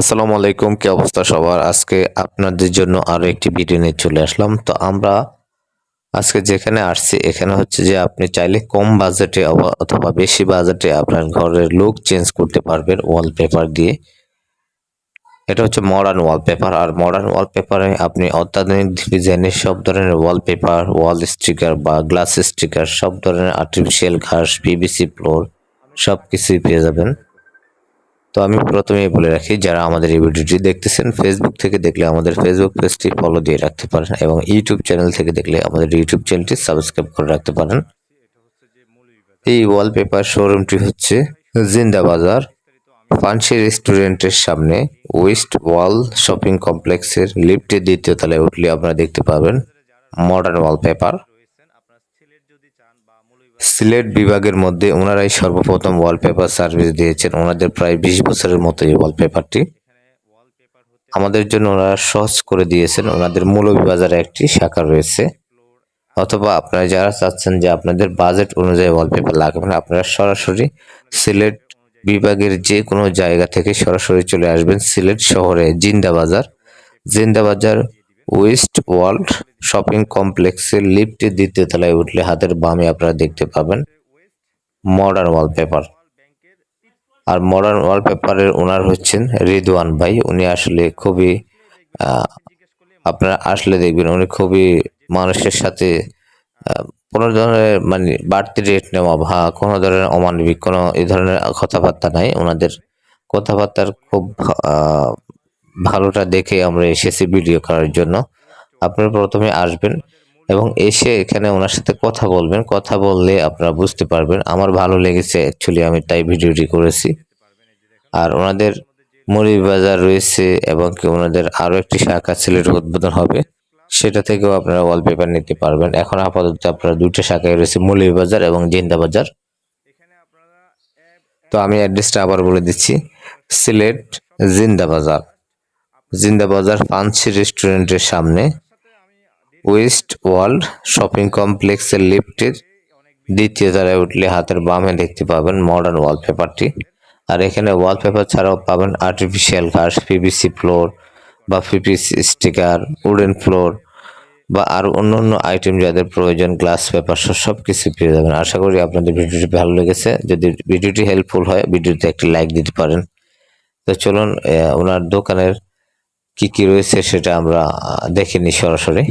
আসসালামু আলাইকুম, কি অবস্থা সবার? আজকে আপনাদের জন্য আরো একটি ভিডিও নিয়ে চলে আসলাম। তো আমরা আজকে যেখানে আসছি এখানে হচ্ছে যে আপনি চাইলে কম বাজেটে অথবা বেশি বাজেটে আপনার ঘরের লুক চেঞ্জ করতে পারবেন ওয়ালপেপার দিয়ে। এটা হচ্ছে মডার্ন ওয়ালপেপার। আর মডার্ন ওয়ালপেপারে আপনি অত্যাধুনিক ডিজাইনের সব ধরনের ওয়ালপেপার, ওয়াল স্টিকার বা গ্লাস স্টিকার, সব ধরনের আর্টিফিশিয়াল ঘাস, পিভিসি ফ্লোর সবকিছুই পেয়ে যাবেন। তো আমি প্রথমেই বলে রাখি, যারা আমাদের এই ভিডিওটি দেখতেছেন ফেসবুক থেকে দেখলে আমাদের ফেসবুক পেজটি ফলো দিয়ে রাখতে পারেন এবং ইউটিউব চ্যানেল থেকে দেখলে আমাদের ইউটিউব চ্যানেলটি সাবস্ক্রাইব করে রাখতে পারেন। এই ওয়ালপেপার শোরুমটি হচ্ছে জিন্দা বাজার ফান্সি রেস্টুরেন্টের সামনে ওয়েস্ট ওয়াল শপিং কমপ্লেক্সের লিফটের দ্বিতীয় তলায় উঠলে আপনারা দেখতে পাবেন মডার্ন ওয়ালপেপার। সিলেট বিভাগের মধ্যে ওনারাই সর্বপ্রথম ওয়ালপেপার সার্ভিস দিয়েছেন। ওনাদের প্রায় 20 বছরের মতো এই ওয়ালপেপারটি আমাদের জন্য ওনারা সহজ করে দিয়েছেন। ওনাদের মৌলভীবাজারে একটি শাখা রয়েছে। অথবা আপনারা যারা চাচ্ছেন যে আপনাদের বাজেট অনুযায়ী ওয়ালপেপার লাগবে না, আপনারা সরাসরি সিলেট বিভাগের যে কোনো জায়গা থেকে সরাসরি চলে আসবেন সিলেট শহরে জিন্দাবাজার ওয়েস্ট ওয়ার্ল্ড শপিং কমপ্লেক্সের লিফটের দ্বিতীয় তলায় উঠলে হাতের বামে আপনারা দেখতে পাবেন মডার্ন ওয়ালপেপার। আর মডার্ন ওয়ালপেপারের ওনার হচ্ছেন রিদওয়ান ভাই। উনি আসলে খুবই আপনারা আসলে দেখবেন উনি খুবই মানুষের সাথে কোনো ধরনের মানে বাড়তি রেট নেওয়া বা কোনো ধরনের অমানবিক কোনো এই ধরনের কথাবার্তা নাই। ওনাদের কথাবার্তার খুব ভালোটা দেখে আমরা এসেছি ভিডিও করার জন্য। আপনারা প্রথমে আসবেন এবং এসে এখানে ওনার সাথে কথা বলবেন। কথা বললে আপনারা বুঝতে পারবেন। আমার ভালো লেগেছে অ্যাকচুয়ালি, আমি তাই ভিডিওটি করেছি। আর ওনাদের মৌলভীবাজার রয়েছে এবং কি ওনাদের আরো একটি শাখা সিলেটে উদ্বোধন হবে, সেটা থেকেও আপনারা ওয়ালপেপার নিতে পারবেন। এখন আপাতত আপনারা দুটো শাখায় রয়েছে, মৌলভীবাজার এবং জিন্দাবাজার। তো আমি অ্যাড্রেসটা আবার বলে দিচ্ছি, সিলেট জিন্দাবাজার ফান্সি রেস্টুরেন্টের সামনে ওয়েস্ট ওয়ার্ল্ড শপিং কমপ্লেক্সের লিফটের দ্বিতীয় তলায় উঠলে হাতের বামে দেখতে পাবেন মডার্ন ওয়ালপেপারটি। আর এখানে ওয়ালপেপার ছাড়াও পাবেন আর্টিফিশিয়াল ঘাস, পিভিসি ফ্লোর বা পিভিসি স্টিকার, উডেন ফ্লোর বা আরও অন্য আইটেম যাদের প্রয়োজন, গ্লাস পেপার সব কিছু পেয়ে যাবেন। আশা করি আপনাদের ভিডিওটি ভালো লেগেছে। যদি ভিডিওটি হেল্পফুল হয় ভিডিওতে একটি লাইক দিতে পারেন। তো চলুন ওনার দোকানের কি রয়েছে সেটা আমরা দেখে নিই সরাসরি।